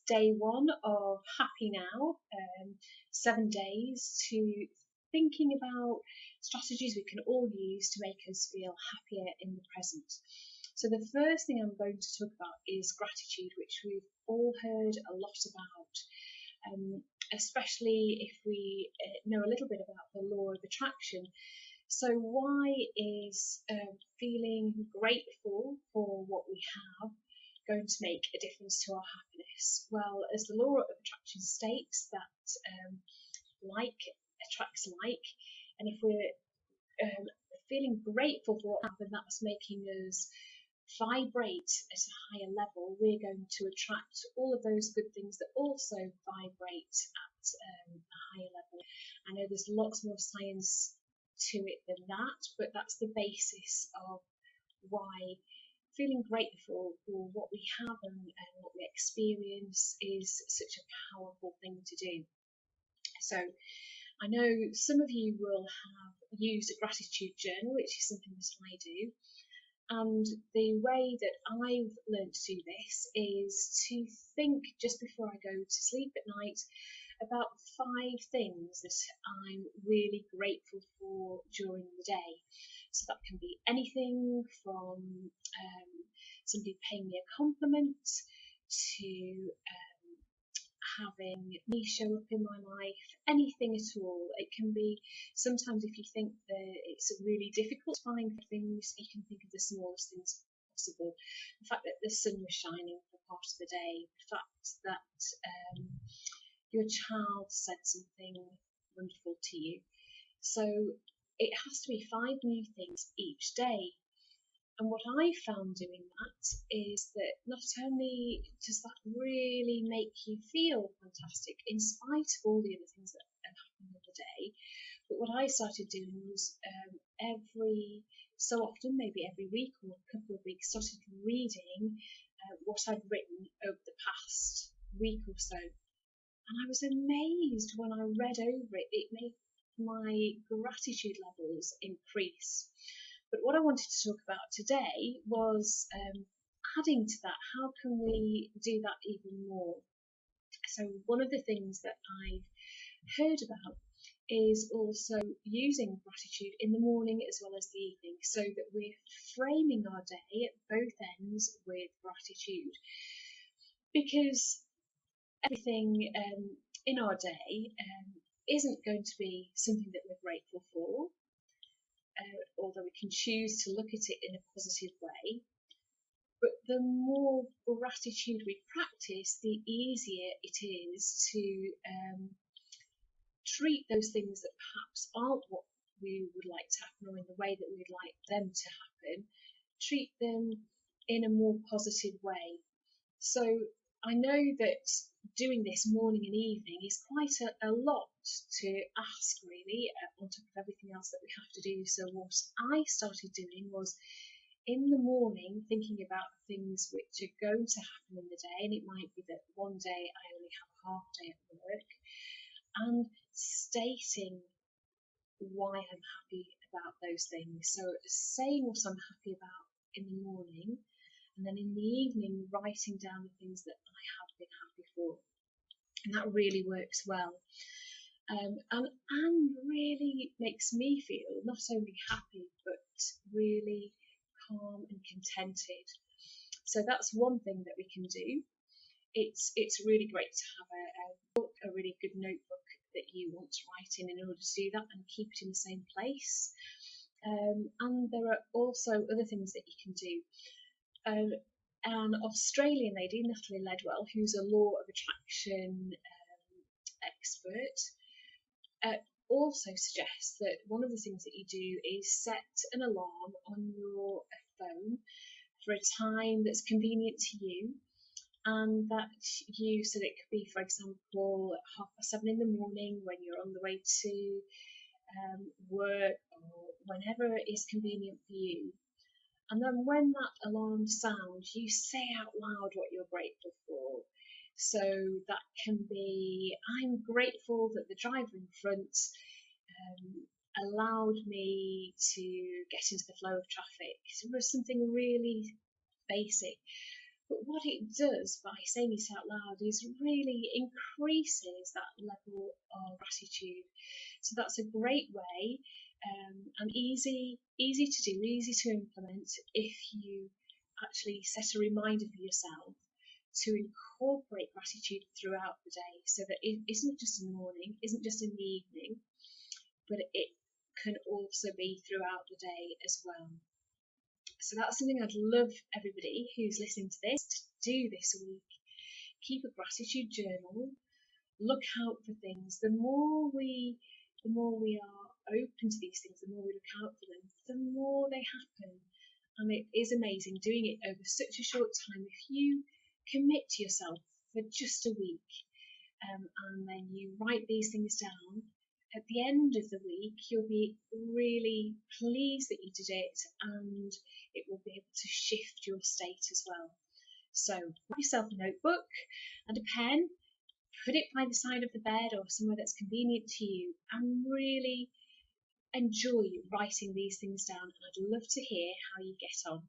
day one of Happy Now, 7 days to thinking about strategies we can all use to make us feel happier in the present. So the first thing I'm going to talk about is gratitude, which we've all heard a lot about, especially if we know a little bit about the law of attraction. So why is feeling grateful for what we have going to make a difference to our happiness? Well, as the law of attraction states, that like attracts like, and if we're feeling grateful for what happened, that's making us vibrate at a higher level. We're going to attract all of those good things that also vibrate at a higher level. I know there's lots more science to it than that, but that's the basis of why feeling grateful for what we have and what we experience is such a powerful thing to do. So I know some of you will have used a gratitude journal, which is something that I do. And the way that I've learned to do this is to think just before I go to sleep at night about 5 things that I'm really grateful for during the day. So that can be anything from somebody paying me a compliment to having me show up in my life, anything at all. It can be, sometimes if you think that it's really difficult to find things, you can think of the smallest things possible. The fact that the sun was shining for part of the day, the fact that your child said something wonderful to you. So it has to be 5 new things each day. And what I found doing that is that not only does that really make you feel fantastic, in spite of all the other things that have happened in the day, but what I started doing was every so often, maybe every week or a couple of weeks, started reading what I'd written over the past week or so. And I was amazed when I read over it. It made my gratitude levels increase. But what I wanted to talk about today was adding to that, how can we do that even more? So one of the things that I've heard about is also using gratitude in the morning as well as the evening, so that we're framing our day at both ends with gratitude. Because everything in our day isn't going to be something that we're grateful for, although we can choose to look at it in a positive way. But the more gratitude we practice, the easier it is to treat those things that perhaps aren't what we would like to happen or in the way that we'd like them to happen, treat them in a more positive way. So I know that doing this morning and evening is quite a lot to ask, really, on top of everything else that we have to do. So what I started doing was, in the morning, thinking about things which are going to happen in the day, and it might be that one day I only have a half day at work, and stating why I'm happy about those things. So saying what I'm happy about in the morning, and then in the evening writing down the things that I have been happy for. And that really works well. And really makes me feel not only happy, but really calm and contented. So that's one thing that we can do. It's really great to have a really good notebook that you want to write in order to do that and keep it in the same place. And there are also other things that you can do. An Australian lady, Natalie Ledwell, who's a law of attraction expert, also suggests that one of the things that you do is set an alarm on your phone for a time that's convenient to you, and that you, so it could be, for example, at 7:30 in the morning when you're on the way to work, or whenever it is convenient for you. And then when that alarm sounds, you say out loud what you're grateful for. So that can be, I'm grateful that the driver in front allowed me to get into the flow of traffic. So it was something really basic. But what it does by saying it out loud is really increases that level of gratitude. So that's a great way, and easy to do, easy to implement if you actually set a reminder for yourself to incorporate gratitude throughout the day, so that it isn't just in the morning, isn't just in the evening, but it can also be throughout the day as well. So that's something I'd love everybody who's listening to this to do this week. Keep a gratitude journal. Look out for things. The more we are open to these things, the more we look out for them, the more they happen. And it is amazing doing it over such a short time. If you commit to yourself for just a week, and then you write these things down, at the end of the week you'll be really pleased that you did it, and it will be able to shift your state as well. So grab yourself a notebook and a pen, put it by the side of the bed or somewhere that's convenient to you, and really enjoy writing these things down. And I'd love to hear how you get on.